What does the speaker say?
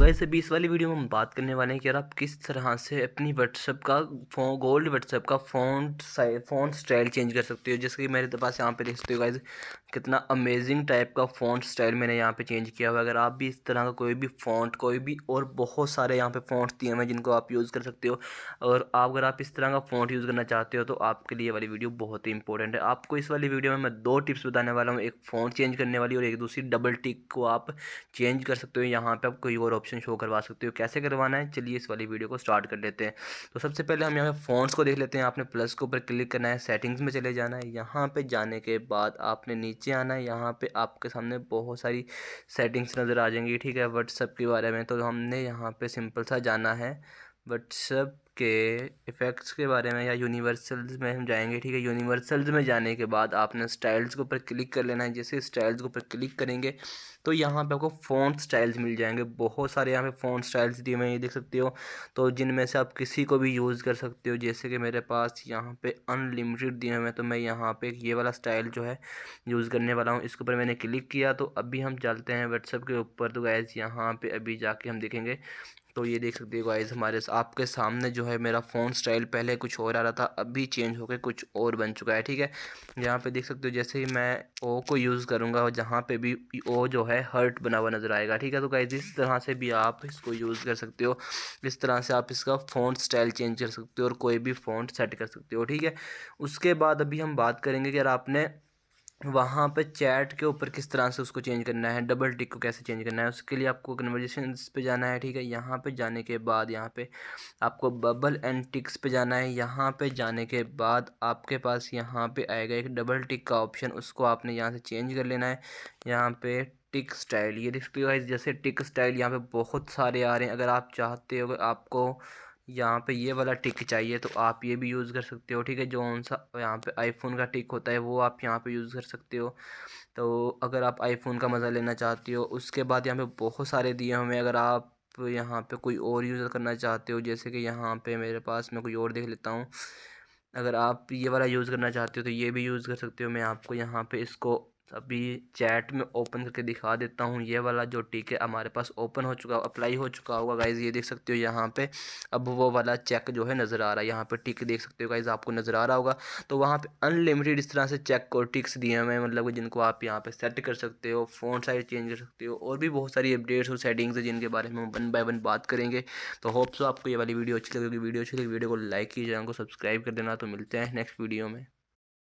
Guys अभी इस वाली वीडियो में हम बात करने वाले हैं कि यार आप किस तरह से अपनी व्हाट्सएप का गोल्ड व्हाट्सएप का फ़ॉन्ट स्टाइल चेंज कर सकते हो। जैसे कि मेरे पास यहाँ पे देख सकते हो गाइस कितना अमेजिंग टाइप का फ़ॉन्ट स्टाइल मैंने यहाँ पे चेंज किया हुआ है। अगर आप भी इस तरह का कोई भी फ़ॉन्ट कोई भी और बहुत सारे यहाँ पे फ़ॉन्ट्स दिए हुए हैं जिनको आप यूज़ कर सकते हो। और अगर आप इस तरह का फ़ॉन्ट यूज़ करना चाहते हो तो आपके लिए ये वाली वीडियो बहुत ही इंपॉर्टेंट है। आपको इस वाली वीडियो में मैं 2 टिप्स बताने वाला हूँ, एक फ़ॉन्ट चेंज करने वाली और एक दूसरी डबल टिक को आप चेंज कर सकते हो। यहाँ पे आप कोई और ऑप्शन शो करवा सकते हो। कैसे करवाना है चलिए इस वाली वीडियो को स्टार्ट कर लेते हैं। तो सबसे पहले हम यहाँ पे फ़ॉन्ट्स को देख लेते हैं। आपने प्लस के ऊपर क्लिक करना है, सेटिंग्स में चले जाना है। यहाँ पे जाने के बाद आपने नीचे आना है। यहाँ पे आपके सामने बहुत सारी सेटिंग्स नज़र आ जाएंगी, ठीक है, व्हाट्सएप के बारे में। तो हमने यहाँ पे सिंपल सा जाना है व्हाट्सएप के इफ़ेक्ट्स के बारे में या यूनिवर्सल्स में हम जाएंगे, ठीक है। यूनिवर्सल्स में जाने के बाद आपने स्टाइल्स के ऊपर क्लिक कर लेना है। जैसे स्टाइल्स के ऊपर क्लिक करेंगे तो यहाँ पे आपको फ़ॉन्ट स्टाइल्स मिल जाएंगे। बहुत सारे यहाँ पे फ़ॉन्ट स्टाइल्स दिए हुए हैं, ये देख सकते हो। तो जिनमें से आप किसी को भी यूज़ कर सकते हो। जैसे कि मेरे पास यहाँ पे अनलिमिटेड दिए हुए हैं, तो मैं यहाँ पे ये वाला स्टाइल जो है यूज़ करने वाला हूँ। इसके ऊपर मैंने क्लिक किया तो अभी हम चलते हैं व्हाट्सएप के ऊपर। तो गाइस यहाँ पे अभी जाके हम देखेंगे तो ये देख सकते हो गाइस हमारे आपके सामने जो है मेरा फ़ॉन्ट स्टाइल पहले कुछ और आ रहा था, अभी चेंज होकर कुछ और बन चुका है, ठीक है। यहाँ पे देख सकते हो जैसे ही मैं ओ को यूज़ करूँगा और जहाँ पे भी ओ जो है हर्ट बना हुआ नज़र आएगा, ठीक है। तो गाइस इस तरह से भी आप इसको यूज़ कर सकते हो। इस तरह से आप इसका फ़ॉन्ट स्टाइल चेंज कर सकते हो और कोई भी फ़ॉन्ट सेट कर सकते हो, ठीक है। उसके बाद अभी हम बात करेंगे कि यार आपने वहाँ पे चैट के ऊपर किस तरह से उसको चेंज करना है, डबल टिक को कैसे चेंज करना है। उसके लिए आपको कन्वर्जेशंस पे जाना है, ठीक है। यहाँ पे जाने के बाद यहाँ पे आपको बबल एंड टिक्स पे जाना है। यहाँ पे जाने के बाद आपके पास यहाँ पे आएगा एक डबल टिक का ऑप्शन, उसको आपने यहाँ से चेंज कर लेना है। यहाँ पे टिक स्टाइल, ये देख सकते हो गाइस, जैसे टिक स्टाइल यहाँ पे बहुत सारे आ रहे हैं। अगर आप चाहते हो कि आपको यहाँ पे ये वाला टिक चाहिए तो आप ये भी यूज़ कर सकते हो, ठीक है। जो कौन सा यहाँ पे आईफोन का टिक होता है वो आप यहाँ पे यूज़ कर सकते हो। तो अगर आप आईफोन का मज़ा लेना चाहते हो, उसके बाद यहाँ पे बहुत सारे दिए हुए हैं। अगर आप यहाँ पे कोई और यूज़ करना चाहते हो, जैसे कि यहाँ पे मेरे पास मैं कोई और देख लेता हूँ। अगर आप ये वाला यूज़ करना चाहते हो तो ये भी यूज़ कर सकते हो। मैं आपको यहाँ पे इसको अभी चैट में ओपन करके दिखा देता हूँ। ये वाला जो टिक है हमारे पास ओपन हो चुका, अप्लाई हो चुका होगा गाइज़, ये देख सकते हो यहाँ पे। अब वो वाला चेक जो है नज़र आ रहा है, यहाँ पे टिक देख सकते हो गाइज़, आपको नज़र आ रहा होगा। तो वहाँ पे अनलिमिटेड इस तरह से चेक और टिक्स दिए हुए हैं, मतलब जिनको आप यहाँ पे सेट कर सकते हो, फ़ॉन्ट साइज चेंज कर सकते हो, और भी बहुत सारी अपडेट्स और सेटिंग्स है जिनके बारे में हम वन बाय वन बात करेंगे। तो होप सो आपको ये वाली वीडियो अच्छी लगेगी। वीडियो अच्छी लगी वीडियो को लाइक कीजिए, चैनल को सब्सक्राइब कर देना। तो मिलते हैं नेक्स्ट वीडियो में।